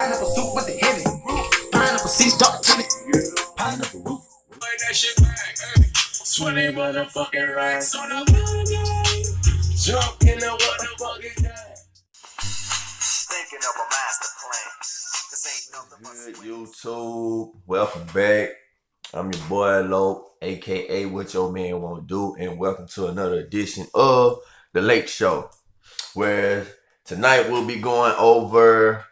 Pineapple soup with the heavy. Pineapple seeds, dark tinted. Pineapple roof. Play that shit back, hey. 20 motherfucking racks on the money. Jump in the what the fuck is that? Thinking of a master plan. This ain't nothing but Good YouTube, welcome back. I'm your boy Loke, aka What Your Man Won't Do, and welcome to another edition of the Lake Show, where tonight we'll be going over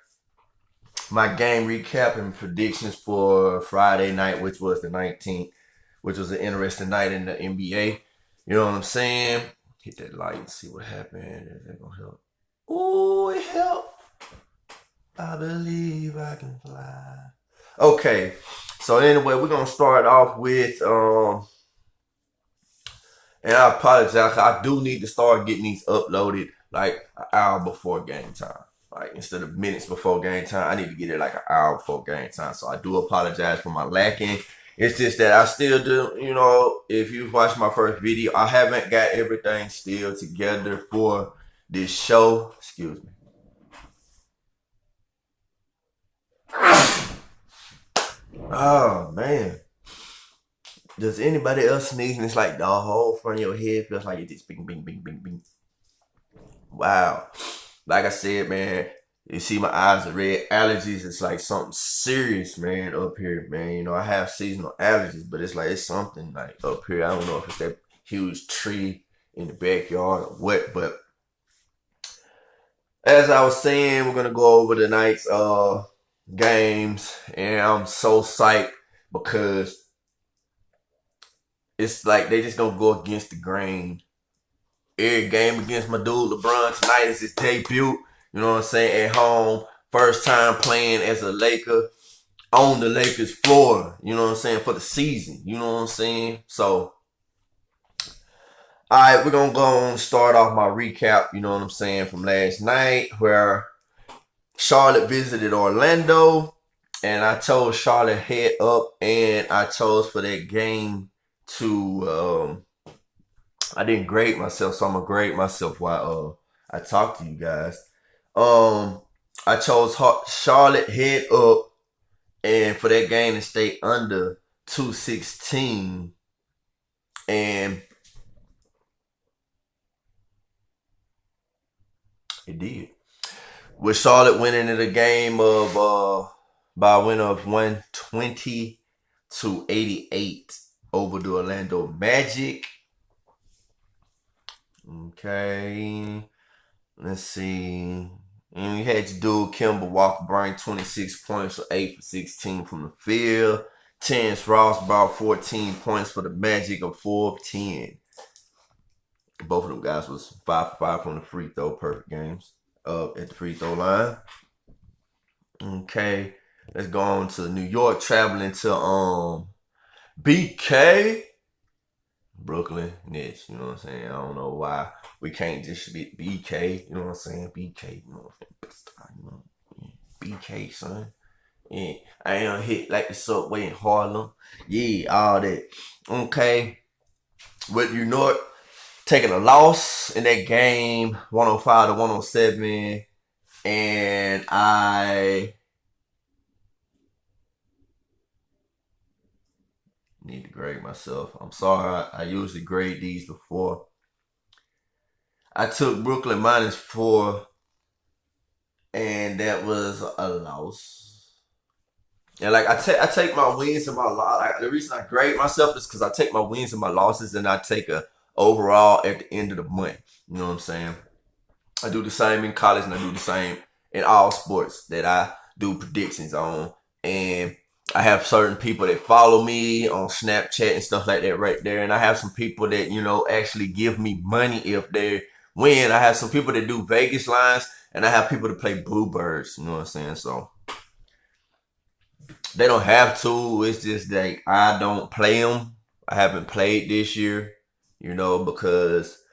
my game recap and predictions for Friday night, which was the 19th, which was an interesting night in the NBA. You know what I'm saying? Hit that light and see what happened. Is that gonna help? Ooh, it helped. I believe I can fly. Okay, so anyway, we're gonna start off with and I apologize, I do need to start getting these uploaded like an hour before game time. Like instead of minutes before game time, I need to get it like an hour before game time. So I do apologize for my lacking. It's just that I still do, you know, if you've watched my first video, I haven't got everything still together for this show. Excuse me. Oh man, does anybody else sneeze and it's like the whole front of your head feels like it just bing bing bing bing bing? Wow, like I said, man, you see my eyes are red. Allergies, it's like something serious, man, up here, man. You know, I have seasonal allergies, but it's like it's something like up here. I don't know if it's that huge tree in the backyard or what, but as I was saying, we're gonna go over tonight's games, and I'm so psyched because it's like they just gonna go against the grain. Every game against my dude LeBron tonight is his debut. You know what I'm saying? At home, first time playing as a Laker on the Lakers floor. You know what I'm saying, for the season. You know what I'm saying? So, all right, we're gonna go and start off my recap. You know what I'm saying, from last night where Charlotte visited Orlando, and I chose Charlotte head up, and I chose for that game to I didn't grade myself, so I'm gonna grade myself while I talk to you guys. I chose Charlotte head up, and for that game to stay under 216, and it did. With Charlotte winning in a game of by a win of 120-88 over the Orlando Magic. Okay, let's see. And we had your dude Kemba Walker bring 26 points, 8 for 16 from the field. Terrence Ross brought 14 points for the Magic, of 4 of 10. Both of them guys was 5 for 5 from the free throw, perfect games at the free throw line. Okay, let's go on to New York, traveling to BK, Brooklyn Nets. You know what I'm saying? I don't know why we can't just be BK. You know what I'm saying? BK. You know what I'm saying? BK, son. Yeah, I ain't hit like the subway in Harlem. Yeah, all that. Okay, with New York taking a loss in that game, 105-107, and I need to grade myself. I'm sorry, I usually grade these before. I took Brooklyn -4, and that was a loss. And like I take my wins and my loss. Like, the reason I grade myself is because I take my wins and my losses, and I take a overall at the end of the month. You know what I'm saying? I do the same in college, and I do the same in all sports that I do predictions on. And I have certain people that follow me on Snapchat and stuff like that right there. And I have some people that, you know, actually give me money if they win. I have some people that do Vegas lines, and I have people that play Bluebirds. You know what I'm saying? So they don't have to. It's just that I don't play them. I haven't played this year, you know, because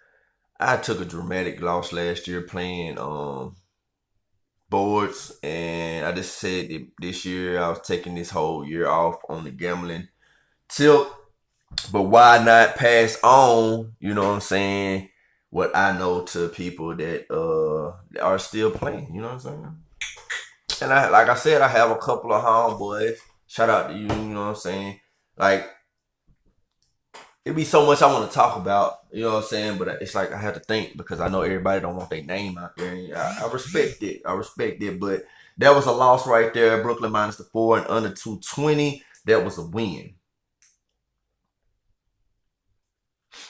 I took a dramatic loss last year playing boards, and I just said that this year I was taking this whole year off on the gambling tip. But why not pass on, you know what I'm saying, what I know to people that are still playing, you know what I'm saying? And like I said, I have a couple of homeboys. Shout out to you, you know what I'm saying? Like, it be so much I want to talk about, you know what I'm saying? But it's like I have to think because I know everybody don't want their name out there. And I respect it. I respect it. But that was a loss right there. Brooklyn minus the 4 and under 220. That was a win.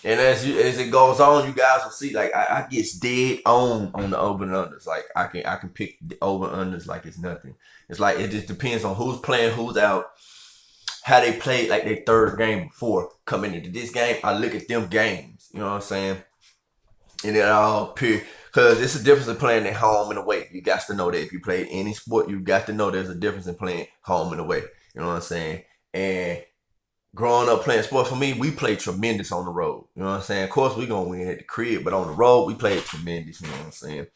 And as it goes on, you guys will see. Like I get dead on the over and unders. Like I can pick the over unders like it's nothing. It's like it just depends on who's playing, who's out, how they played like their third game before coming into this game. I look at them games. You know what I'm saying? And it all appear because it's a difference in playing at home and away. You got to know that if you play any sport, you got to know there's a difference in playing home and away. You know what I'm saying? And growing up playing sports, for me, we played tremendous on the road. You know what I'm saying? Of course, we going to win at the crib, but on the road, we played tremendous. You know what I'm saying?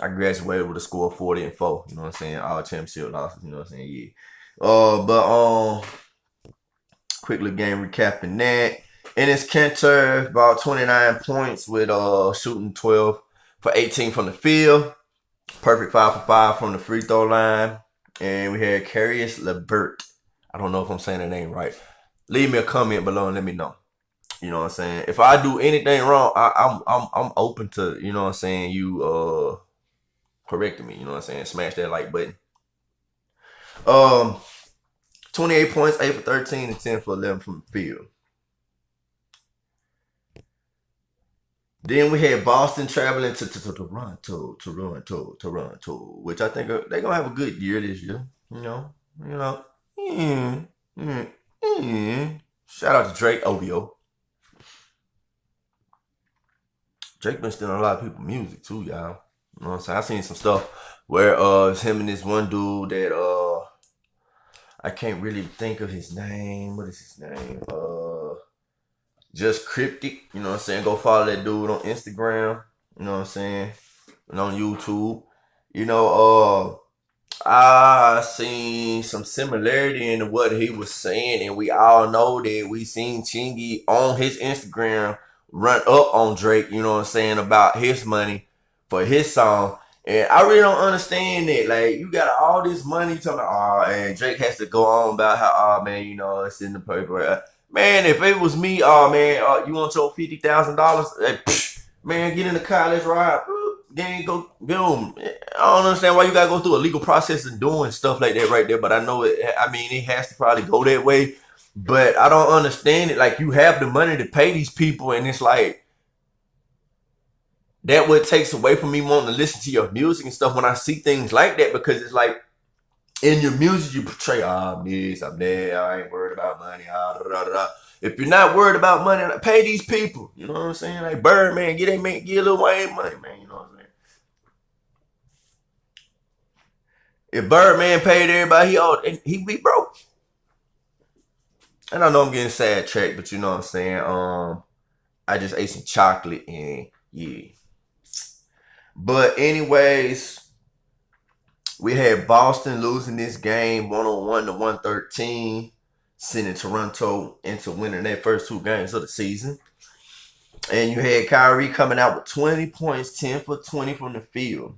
I graduated with a score of 40 and 4. You know what I'm saying? All championship losses. You know what I'm saying? Yeah. Quick little game recapping that. Enes Kanter, about 29 points with shooting 12 for 18 from the field. Perfect 5 for 5 from the free throw line. And we had Caris LeVert. I don't know if I'm saying the name right. Leave me a comment below and let me know. You know what I'm saying? If I do anything wrong, I'm open to, you know what I'm saying, you correcting me, you know what I'm saying? Smash that like button. 28 points, 8 for 13, and 10 for 11 from the field. Then we had Boston traveling to Toronto, which I think they're gonna have a good year this year. You know. Shout out to Drake OVO. Drake been stealing a lot of people's music too, y'all. You know what I'm saying? I seen some stuff where it's him and this one dude that I can't really think of his name. What is his name? Just Cryptic. You know what I'm saying? Go follow that dude on Instagram. You know what I'm saying? And on YouTube. You know, I seen some similarity in what he was saying, and we all know that we seen Chingy on his Instagram run up on Drake, you know what I'm saying, about his money for his song. And I really don't understand that. Like, you got all this money talking about, and Drake has to go on about how, man, you know, it's in the paper. Man, if it was me, man, you want your $50,000? Man, get in the car, let's ride. Then go, boom. I don't understand why you gotta go through a legal process and doing stuff like that right there. But I know it. I mean, it has to probably go that way. But I don't understand it. Like, you have the money to pay these people, and it's like that what takes away from me wanting to listen to your music and stuff when I see things like that, because it's like in your music you portray, I'm this, I'm that, I ain't worried about money, da, da, da, da. If you're not worried about money, pay these people. You know what I'm saying? Like Birdman, get a Lil Wayne money, man. You know what I'm saying? If Birdman paid everybody, he'd be broke. And I know I'm getting sidetracked, but you know what I'm saying? I just ate some chocolate and yeah. But anyways, we had Boston losing this game 101 to 113, sending Toronto into winning their first 2 games of the season. And you had Kyrie coming out with 20 points, 10 for 20 from the field.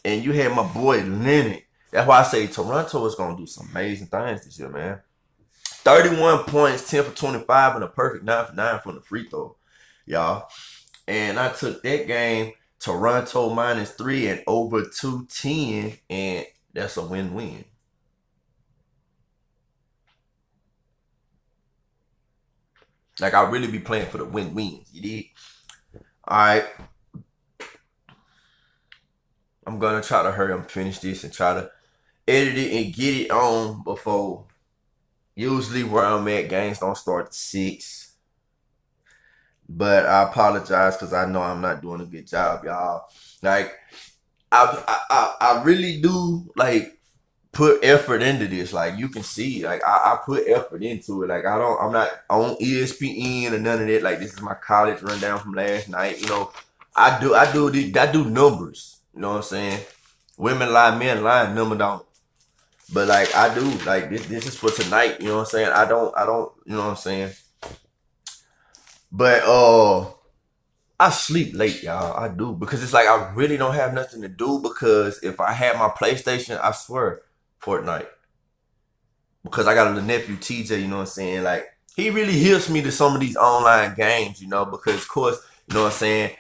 And you had my boy Leonard. That's why I say Toronto is going to do some amazing things this year, man. 31 points, 10 for 25, and a perfect 9 for 9 from the free throw, y'all. And I took that game, Toronto -3 and over 210, and that's a win-win. Like, I really be playing for the win-wins, you dig? All right. I'm going to try to hurry up and finish this and try to edit it and get it on before. Usually where I'm at, games don't start at 6. But I apologize because I know I'm not doing a good job, y'all. Like, I really do, like, put effort into this. Like, you can see, like, I put effort into it. Like, I'm not on ESPN or none of that. Like, this is my college rundown from last night. You know, I do numbers. You know what I'm saying? Women lie, men lie, number don't. But like I do, like this is for tonight, you know what I'm saying? I don't, you know what I'm saying? But I sleep late, y'all. I do. Because it's like I really don't have nothing to do. Because if I had my PlayStation, I swear, Fortnite. Because I got a little nephew, TJ, you know what I'm saying? Like, he really heals me to some of these online games, you know, because of course, you know what I'm saying?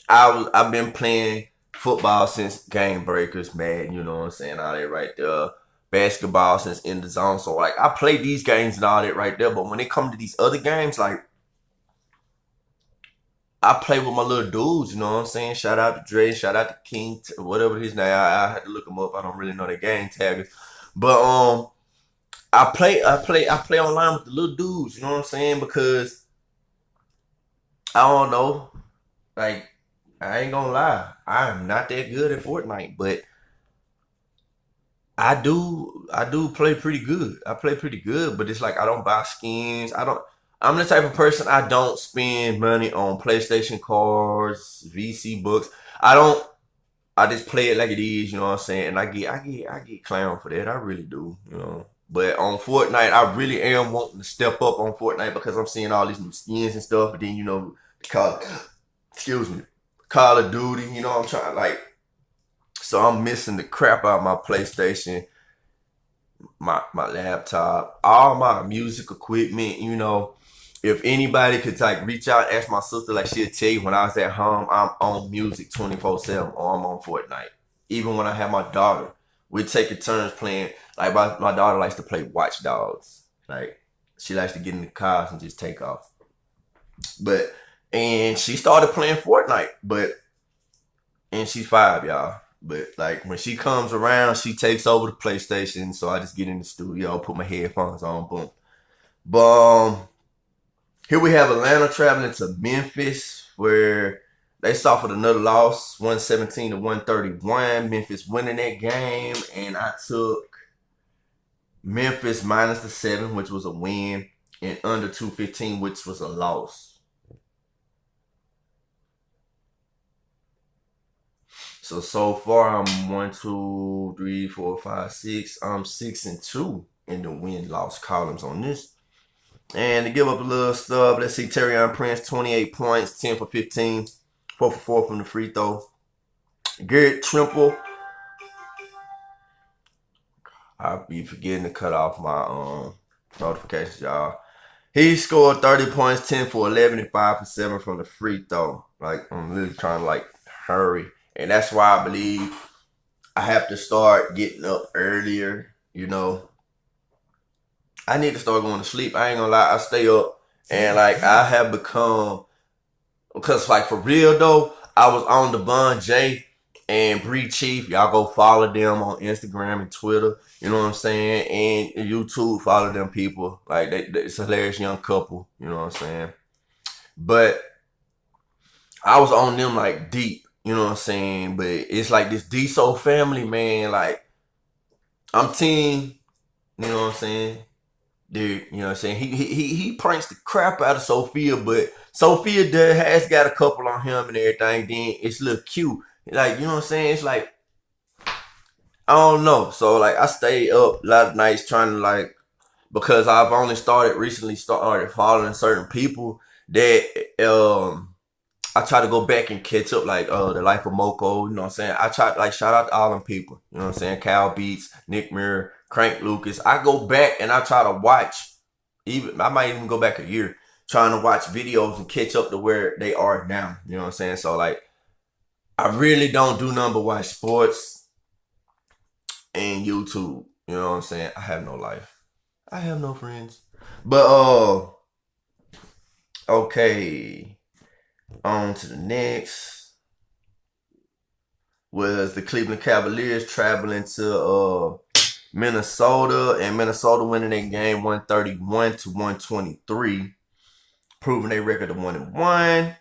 I've been playing football since Game Breakers, man, you know what I'm saying? All that right there. Basketball since In the Zone. So like I play these games and all that right there. But when it comes to these other games, like I play with my little dudes, you know what I'm saying? Shout out to Dre, shout out to King, whatever his name. I had to look him up. I don't really know their gang taggers. But I play online with the little dudes, you know what I'm saying? Because I don't know. Like, I ain't gonna lie. I am not that good at Fortnite, but I do play pretty good. I play pretty good, but it's like I don't buy skins. I'm the type of person I don't spend money on PlayStation cards, VC books. I don't I just play it like it is, you know what I'm saying? And I get clown for that. I really do, you know. But on Fortnite, I really am wanting to step up on Fortnite because I'm seeing all these new skins and stuff. But then, you know, Call excuse me, Call of Duty, you know, I'm trying like so I'm missing the crap out of my PlayStation, my laptop, all my music equipment, you know. If anybody could like reach out, ask my sister, like she'll tell you when I was at home, I'm on music 24/7 or I'm on Fortnite. Even when I have my daughter, we take it turns playing. Like my daughter likes to play Watch Dogs. Like she likes to get in the cars and just take off. But and she started playing Fortnite, but and she's 5, y'all. But like when she comes around, she takes over the PlayStation. So I just get in the studio, put my headphones on, boom. Boom. Here we have Atlanta traveling to Memphis, where they suffered another loss, 117 to 131. Memphis winning that game, and I took Memphis minus the 7, which was a win, and under 215, which was a loss. So far I'm 1, 2, 3, 4, 5, 6. I'm 6-2 in the win-loss columns on this. And to give up a little stuff, let's see, Terrion Prince, 28 points, 10 for 15, 4 for 4 from the free throw. Garrett Trimple, I'll be forgetting to cut off my notifications, y'all. He scored 30 points, 10 for 11, and 5 for 7 from the free throw. Like, I'm really trying to, like, hurry. And that's why I believe I have to start getting up earlier, you know. I need to start going to sleep. I ain't gonna lie, I stay up. And, like, I have become, because, like, for real, though, I was on the Von J and Bree Chief. Y'all go follow them on Instagram and Twitter. You know what I'm saying? And YouTube, follow them people. Like, it's a hilarious young couple. You know what I'm saying? But I was on them, like, deep. You know what I'm saying? But it's like this D-So family, man. Like, I'm team. You know what I'm saying? Dude, you know what I'm saying? He pranks the crap out of Sophia, but Sophia has got a couple on him and everything. Then it's a little cute. Like, you know what I'm saying? It's like, I don't know. So, like, I stay up a lot of nights trying to, like, because I've only recently started following certain people that, I try to go back and catch up, like, The Life of Moko, you know what I'm saying? I try, like, shout out to all them people, you know what I'm saying? Cal Beats, Nick Mirror, Crank Lucas. I go back and I try to watch, I might even go back a year, trying to watch videos and catch up to where they are now, you know what I'm saying? So, like, I really don't do nothing but watch sports and YouTube, you know what I'm saying? I have no life. I have no friends. But, okay. On to the next. Was the Cleveland Cavaliers traveling to Minnesota, and Minnesota winning that game 131 to 123, proving their record of 1-1.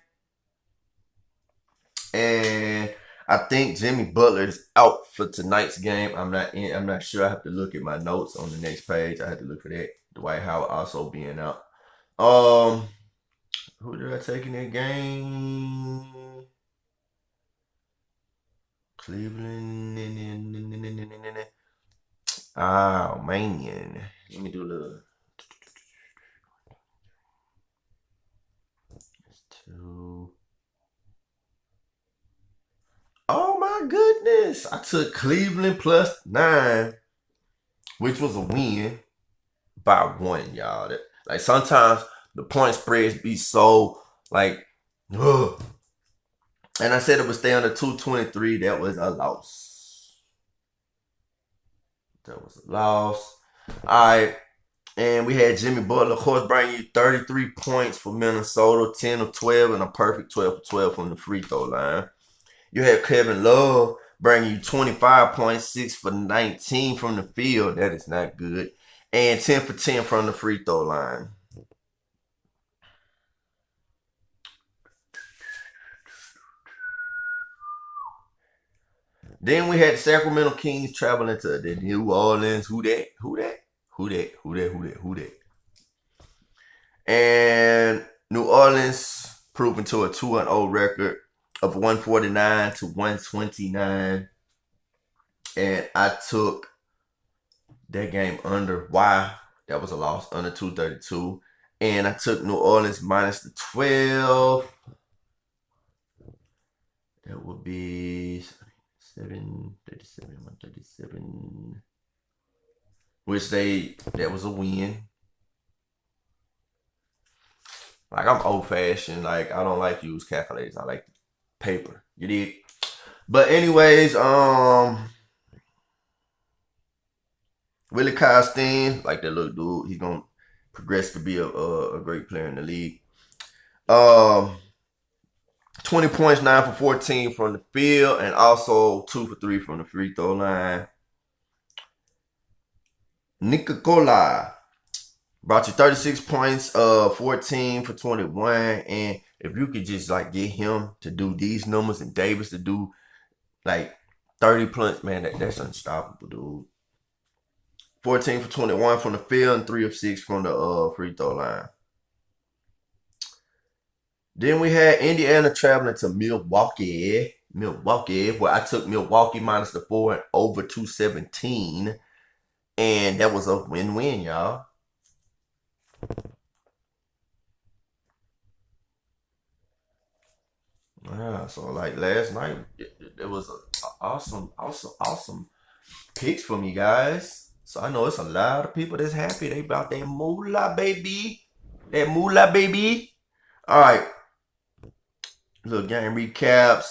And I think Jimmy Butler is out for tonight's game. I'm not sure. I have to look at my notes on the next page. I have to look for that. Dwight Howard also being out. Who did I take in that game? Cleveland. Oh, man. Let me do a little. 2. my goodness. I took Cleveland +9, which was a win by 1, y'all. Like sometimes the point spreads be so like, ugh. And I said it would stay under 223. That was a loss. All right. And we had Jimmy Butler, of course, bringing you 33 points for Minnesota, 10 of 12, and a perfect 12 of 12 from the free throw line. You have Kevin Love bringing you 25 points, 6 for 19 from the field. That is not good. And 10 for 10 from the free throw line. Then we had the Sacramento Kings traveling to the New Orleans. Who that? And New Orleans proving to a 2-0 record of 149 to 129. And I took that game under. Why? That was a loss, under 232. And I took New Orleans minus the 12. That would be 737, 137. Which that was a win. Like, I'm old fashioned. Like, I don't like to use calculators. I like paper. You did. But anyways, Willie Cauley-Stein, like that little dude, he's gonna progress to be a great player in the league. 20 points, 9 for 14 from the field, and also 2 for 3 from the free throw line. Nicola brought you 36 points, 14 for 21, and if you could just like get him to do these numbers and Davis to do like 30 points, man, that's unstoppable, dude. 14 for 21 from the field and 3 of 6 from the free throw line. Then we had Indiana traveling to Milwaukee, where I took Milwaukee minus the 4 and over 217. And that was a win-win, y'all. Yeah, so like last night, it was awesome picks for me, guys. So I know it's a lot of people that's happy. They about that moolah, baby. All right. Little game recaps.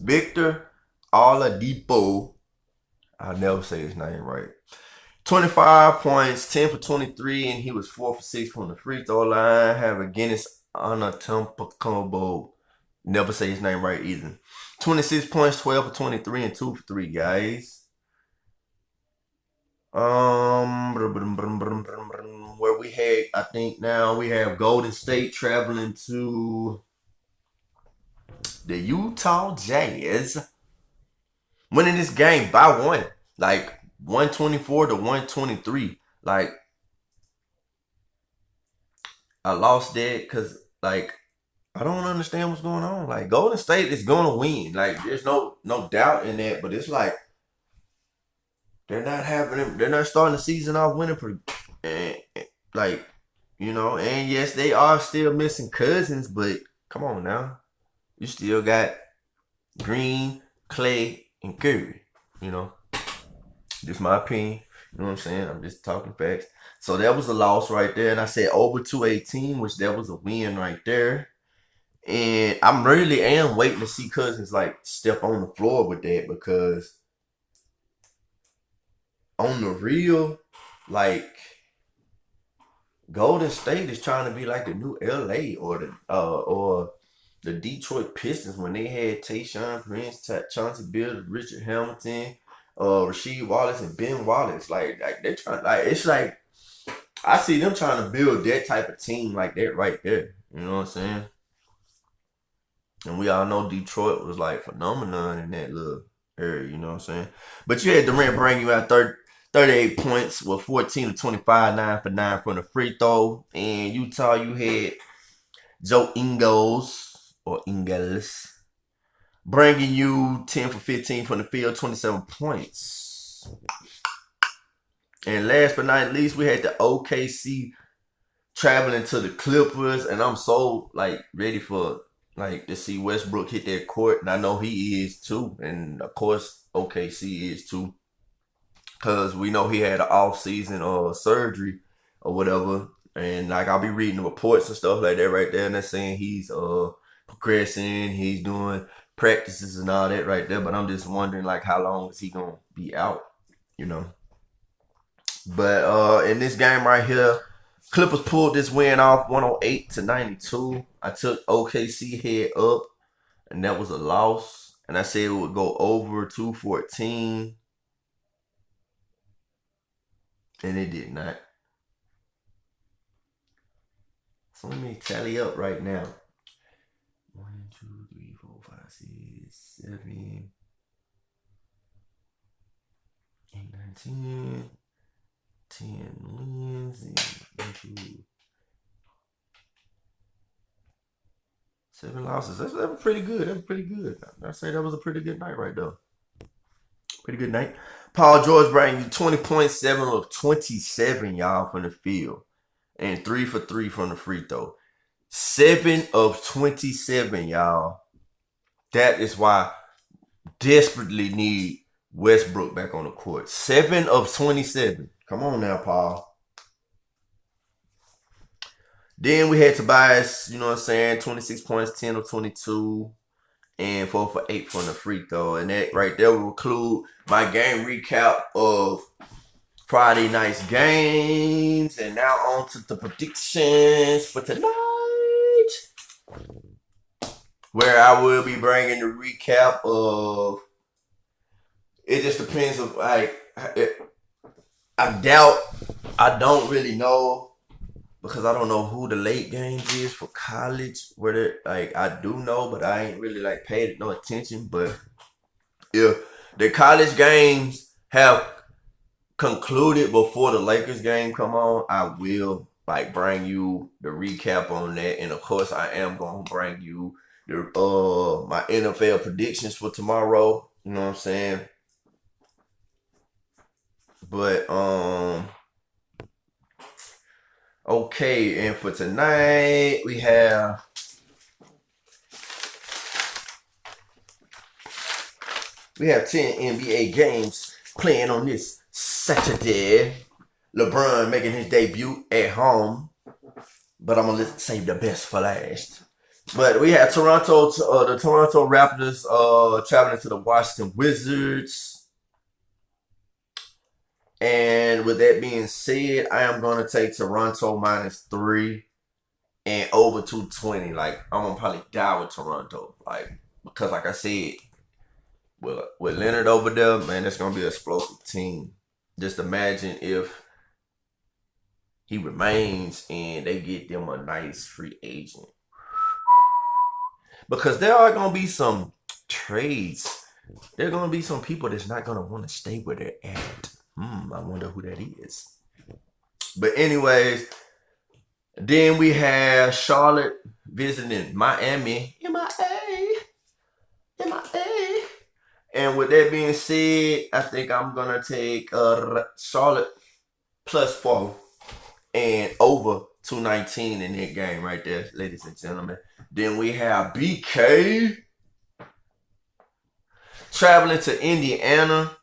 Victor Oladipo. I'll never say his name right. 25 points, 10 for 23, and he was 4 for 6 from the free throw line. Have a Guinness Antetokounmpo. Never say his name right either. 26 points, 12 for 23, and 2 for 3, guys. Where we had, I think now we have Golden State traveling to the Utah Jazz, winning this game by 1, like 124 to 123. Like, I lost that because, like, I don't understand what's going on. Like, Golden State is going to win. Like, there's no doubt in that. But it's like they're not starting the season off winning. Like, you know, and yes, they are still missing Cousins, but come on now. You still got Green, Clay, and Curry, you know. Just my opinion. You know what I'm saying? I'm just talking facts. So that was a loss right there. And I said over 218, which that was a win right there. And I'm really am waiting to see Cousins like step on the floor with that, because on the real, like, Golden State is trying to be like the new LA or the Detroit Pistons when they had Tayshaun Prince, Chauncey Billups, Richard Hamilton, Rasheed Wallace, and Ben Wallace. Like they're trying, like, it's like I see them trying to build that type of team like that right there. You know what I'm saying? And we all know Detroit was like phenomenon in that little area. You know what I'm saying? But you had Durant bring you out 38 points with 14 to 25, 9 for 9 from the free throw. And Utah, you had Joe Ingles, bringing you 10 for 15 from the field, 27 points. And last but not least, we had the OKC traveling to the Clippers, and I'm so like ready for like to see Westbrook hit that court, and I know he is too, and of course OKC is too, because we know he had an off season or surgery or whatever, and like I'll be reading the reports and stuff like that right there, and they're saying he's progressing, he's doing practices and all that right there, but I'm just wondering like how long is he gonna be out, you know? But in this game right here, Clippers pulled this win off 108-92. I took OKC head up, and that was a loss. And I said it would go over 214. And it did not. So let me tally up right now. 1, 2, 3, 4, 5, 6, 7, 8, 9, 10. 10 wins and 7 losses. That's pretty good. That's pretty good. I say that was a pretty good night right there. Pretty good night. Paul George bringing you 20.7 of 27, y'all, from the field. And 3 for 3 from the free throw. 7 of 27, y'all. That is why I desperately need Westbrook back on the court. 7 of 27. Come on now, Paul. Then we had Tobias, you know what I'm saying, 26 points, 10 of 22, and 4 for 8 from the free throw. And that right there will include my game recap of Friday night's games. And now on to the predictions for tonight, where I will be bringing the recap of, it just depends of like, I don't really know, because I don't know who the late games is for college. Where they like, I do know, but I ain't really like paid no attention. But if the college games have concluded before the Lakers game come on, I will like bring you the recap on that. And of course, I am gonna bring you the my NFL predictions for tomorrow. You know what I'm saying? But okay, and for tonight we have We have 10 NBA games playing on this Saturday. LeBron making his debut at home. But I'm going to save the best for last. But we have the Toronto Raptors traveling to the Washington Wizards. And with that being said, I am going to take Toronto -3 and over 220. Like, I'm going to probably die with Toronto. Like, because like I said, with Leonard over there, man, it's going to be an explosive team. Just imagine if he remains and they get them a nice free agent. Because there are going to be some trades. There are going to be some people that's not going to want to stay where they're at. I wonder who that is. But anyways, then we have Charlotte visiting Miami. MIA. And with that being said, I think I'm going to take Charlotte +4 and over 219 in that game right there, ladies and gentlemen. Then we have BK traveling to Indiana,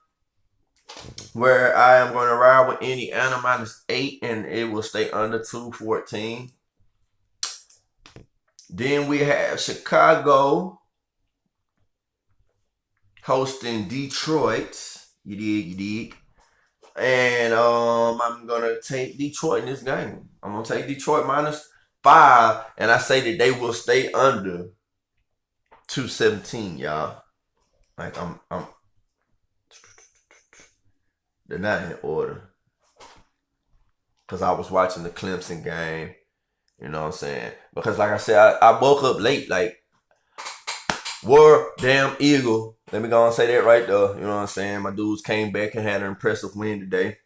where I am going to ride with Indiana -8, and it will stay under 214. Then we have Chicago hosting Detroit. You dig? And I'm going to take Detroit in this game. I'm going to take Detroit -5, and I say that they will stay under 217, y'all. Like, they're not in order. Because I was watching the Clemson game. You know what I'm saying? Because like I said, I woke up late. Like, war damn Eagle. Let me go and say that right there. You know what I'm saying? My dudes came back and had an impressive win today.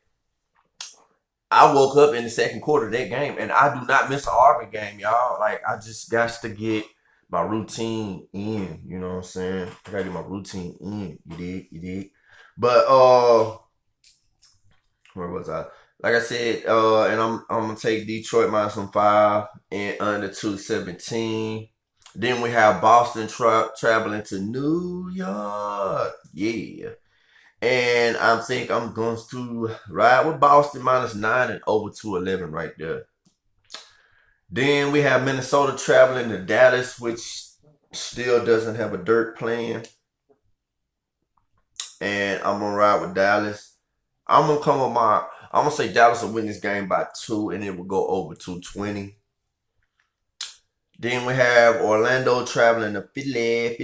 I woke up in the second quarter of that game, and I do not miss an Auburn game, y'all. Like, I just got to get my routine in. You know what I'm saying? I got to get my routine in. You dig? But, where was I? Like I said, and I'm gonna take Detroit -5 and under 217. Then we have Boston traveling to New York. Yeah. And I think I'm going to ride with Boston -9 and over 211 right there. Then we have Minnesota traveling to Dallas, which still doesn't have a dirt plan. And I'm going to ride with Dallas. I'm going to say Dallas will win this game by 2 and it will go over 220. Then we have Orlando traveling to Philly.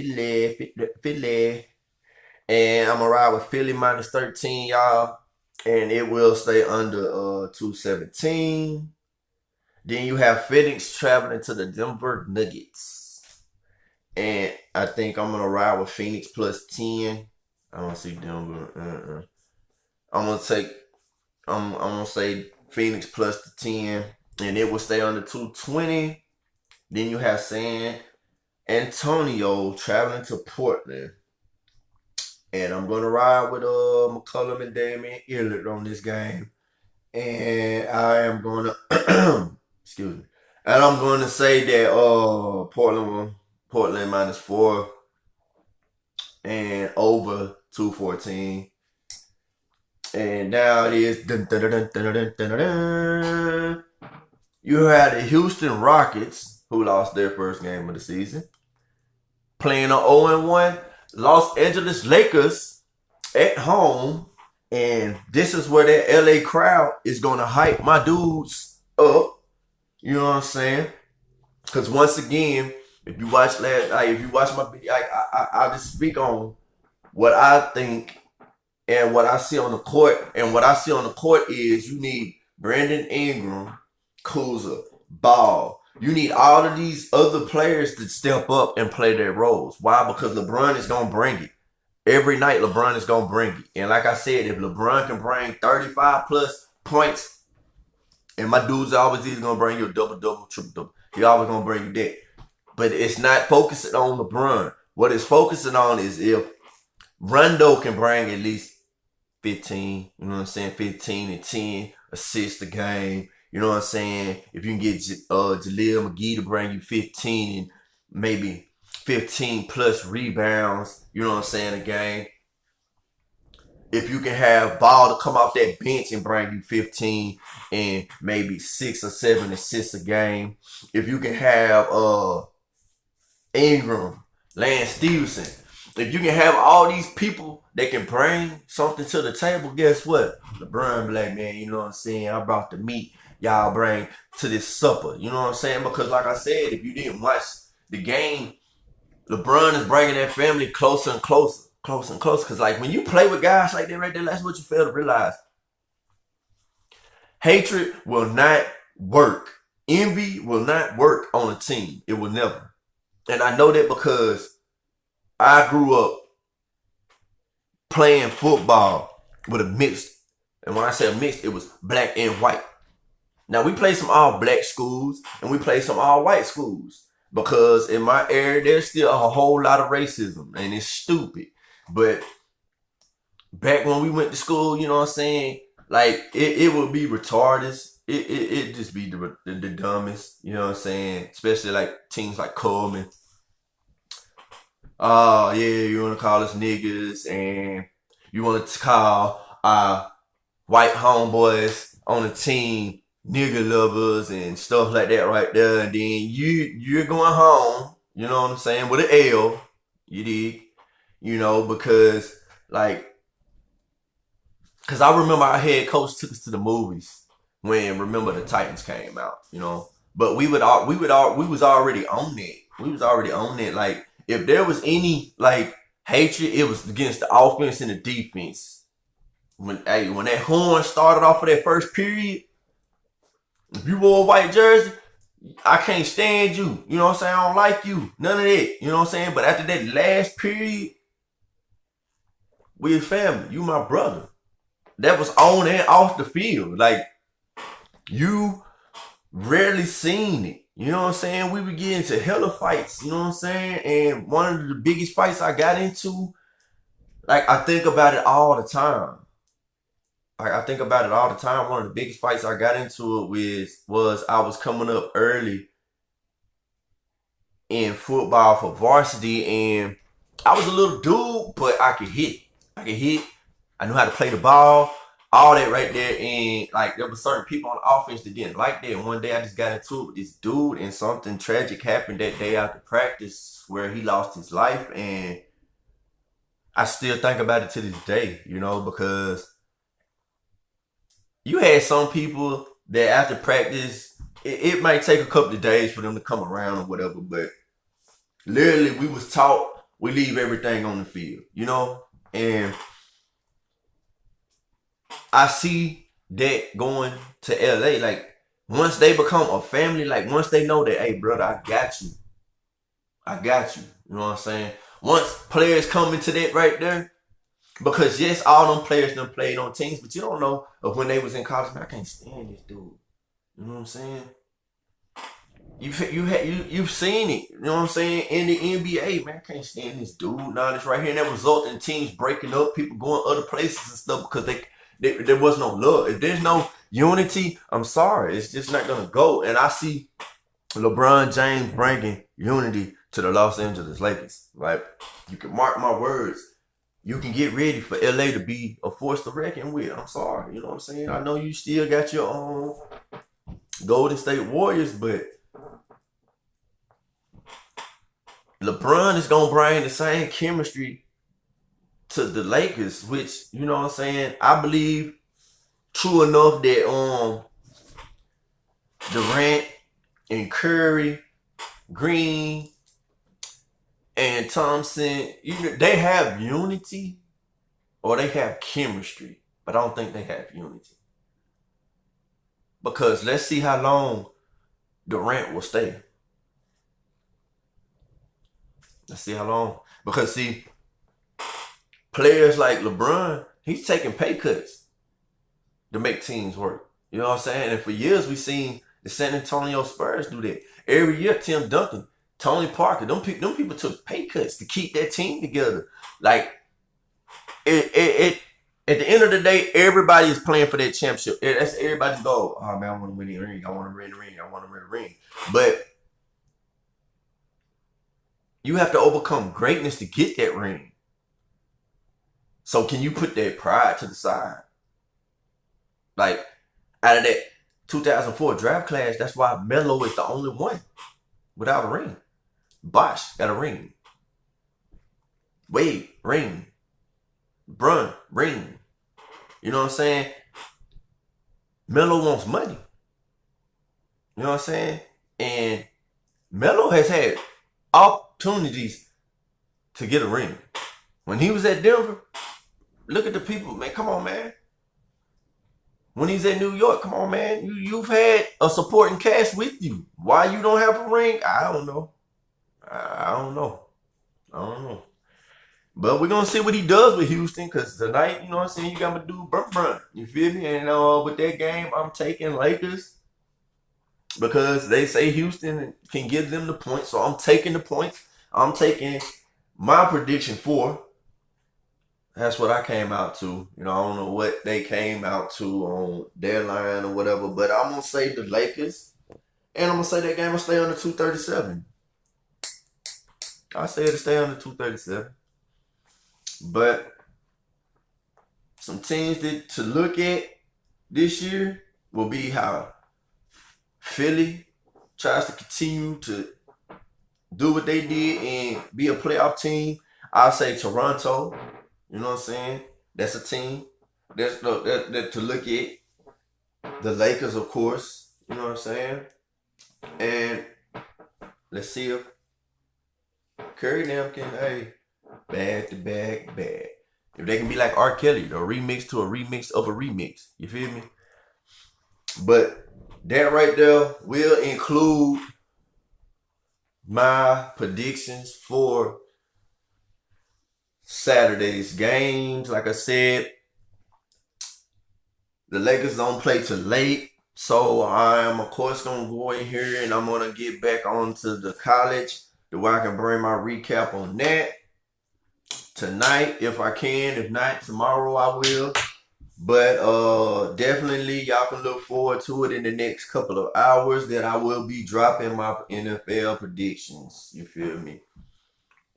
And I'm going to ride with Philly -13, y'all. And it will stay under 217. Then you have Phoenix traveling to the Denver Nuggets. And I think I'm going to ride with Phoenix +10. I don't see Denver. I'm going to say Phoenix +10. And it will stay under 220. Then you have San Antonio traveling to Portland. And I'm going to ride with McCollum and Damian Lillard on this game. And I am going to, excuse me. And I'm going to say that Portland -4 and over 214. And now it is. You had the Houston Rockets, who lost their first game of the season, playing an 0-1 Los Angeles Lakers at home. And this is where that LA crowd is going to hype my dudes up. You know what I'm saying? Because once again, if you watch my video, I'll just speak on what I think and what I see on the court. And what I see on the court is you need Brandon Ingram, Kuzma, Ball. You need all of these other players to step up and play their roles. Why? Because LeBron is going to bring it. Every night, LeBron is going to bring it. And like I said, if LeBron can bring 35 plus points, and my dude's always either going to bring you a double-double, triple-double. He always going to bring you that. But it's not focusing on LeBron. What it's focusing on is if Rondo can bring at least 15, you know what I'm saying, 15 and 10 assists a game. You know what I'm saying? If you can get Jaleel McGee to bring you 15 and maybe 15 plus rebounds, you know what I'm saying, a game. If you can have Ball to come off that bench and bring you 15 and maybe 6 or 7 assists a game. If you can have Ingram, Lance Stevenson. If you can have all these people that can bring something to the table, guess what? LeBron black man, you know what I'm saying? I brought the meat y'all bring to this supper. You know what I'm saying? Because like I said, if you didn't watch the game, LeBron is bringing that family closer and closer. Closer and closer. Because like when you play with guys like that right there, that's what you fail to realize. Hatred will not work. Envy will not work on a team. It will never. And I know that because I grew up playing football with a mixed, and when I say a mixed, it was black and white. Now we play some all black schools and we play some all white schools because in my area there's still a whole lot of racism and it's stupid. But back when we went to school, you know what I'm saying, like it would be retarded. It just be the dumbest, you know what I'm saying, especially like teams like Coleman. Oh yeah, you want to call us niggas and you want to call white homeboys on the team nigga lovers and stuff like that right there. And then you're going home, you know what I'm saying, with an L, you dig, you know, because I remember our head coach took us to the movies when Remember the Titans came out, you know, but we was already on it. We was already on it. Like if there was any like hatred, it was against the offense and the defense. When that horn started off of that first period, if you wore a white jersey, I can't stand you. You know what I'm saying? I don't like you. None of that. You know what I'm saying? But after that last period, we're family. You my brother. That was on and off the field. Like, you rarely seen it. You know what I'm saying? We would get into hella fights. You know what I'm saying? And one of the biggest fights I got into, like, I think about it all the time. One of the biggest fights I got into it was I was coming up early in football for varsity, and I was a little dude, but I could hit. I knew how to play the ball, all that right there. And like there were certain people on the offense that didn't like that. And one day I just got into it with this dude, and something tragic happened that day after practice where he lost his life. And I still think about it to this day, you know, because you had some people that after practice, it might take a couple of days for them to come around or whatever, but literally we was taught we leave everything on the field, you know? And I see that going to LA, like once they become a family, like once they know that, hey brother, I got you. You know what I'm saying? Once players come into that right there, because yes, all them players done played on teams, but you don't know of when they was in college, man, I can't stand this dude. You know what I'm saying? You've seen it, you know what I'm saying, in the NBA, man, I can't stand this dude. Now this right here, and that result in teams breaking up, people going other places and stuff because there was no love. If there's no unity, I'm sorry, it's just not gonna go. And I see LeBron James bringing unity to the Los Angeles Lakers. Like, you can mark my words. You can get ready for LA to be a force to reckon with. I'm sorry, you know what I'm saying? I know you still got your own Golden State Warriors, but LeBron is going to bring the same chemistry to the Lakers, which, you know what I'm saying, I believe true enough that Durant and Curry, Green, and Thompson, they have unity or they have chemistry, but I don't think they have unity. Because let's see how long Durant will stay. Let's see how long. Because see, players like LeBron, he's taking pay cuts to make teams work. You know what I'm saying? And for years we've seen the San Antonio Spurs do that. Every year, Tim Duncan, Tony Parker, them people took pay cuts to keep that team together. Like, at the end of the day, everybody is playing for that championship. That's everybody's goal. Oh man, I want to win the ring. I want to win the ring. I want to win the ring. But you have to overcome greatness to get that ring. So can you put that pride to the side? Like, out of that 2004 draft class, that's why Melo is the only one without a ring. Bosh got a ring. Wade, ring. Brun, ring. You know what I'm saying? Melo wants money. You know what I'm saying? And Melo has had opportunities to get a ring. When he was at Denver, look at the people, man. Come on, man. When he's in New York, come on, man. You've had a supporting cast with you. Why you don't have a ring? I don't know. I don't know. But we're going to see what he does with Houston, because tonight, you know what I'm saying, you got to do Brun. You feel me? And with that game, I'm taking Lakers because they say Houston can give them the points. So I'm taking the points. I'm taking my prediction 4. That's what I came out to. You know, I don't know what they came out to on their line or whatever, but I'm going to say the Lakers, and I'm going to say that game will stay under 237. I say it'll stay under 237. But some teams to look at this year will be how Philly tries to continue to do what they did and be a playoff team. I'll say Toronto. You know what I'm saying? That's a team that's to look at. The Lakers, of course. You know what I'm saying? And let's see if Curry now can, back to back. If they can be like R. Kelly, a remix to a remix of a remix. You feel me? But that right there will include my predictions for Saturday's games. Like I said, the Lakers don't play till late. So I'm, of course, going to go in here and I'm going to get back onto the college to where I can bring my recap on that tonight if I can. If not, tomorrow I will. But definitely y'all can look forward to it in the next couple of hours that I will be dropping my NFL predictions. You feel me?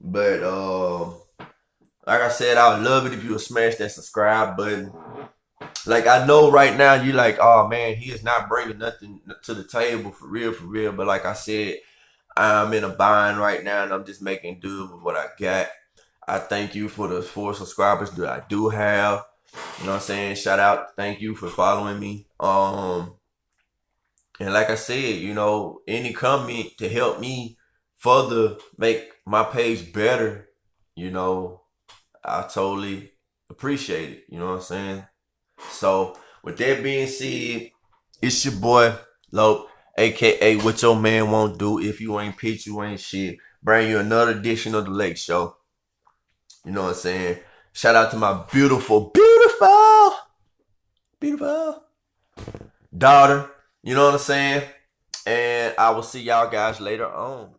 But like I said, I would love it if you would smash that subscribe button. Like, I know right now you like, oh man, he is not bringing nothing to the table for real, for real. But like I said, I'm in a bind right now and I'm just making do with what I got. I thank you for the 4 subscribers that I do have. You know what I'm saying? Shout out, thank you for following me. And like I said, you know, any comment to help me further make my page better, you know, I totally appreciate it. You know what I'm saying? So with that being said, it's your boy Loke, aka what your man won't do. If you ain't pitch, you ain't shit. Bring you another edition of the Lake Show. You know what I'm saying? Shout out to my beautiful daughter. You know what I'm saying? And I will see y'all guys later on.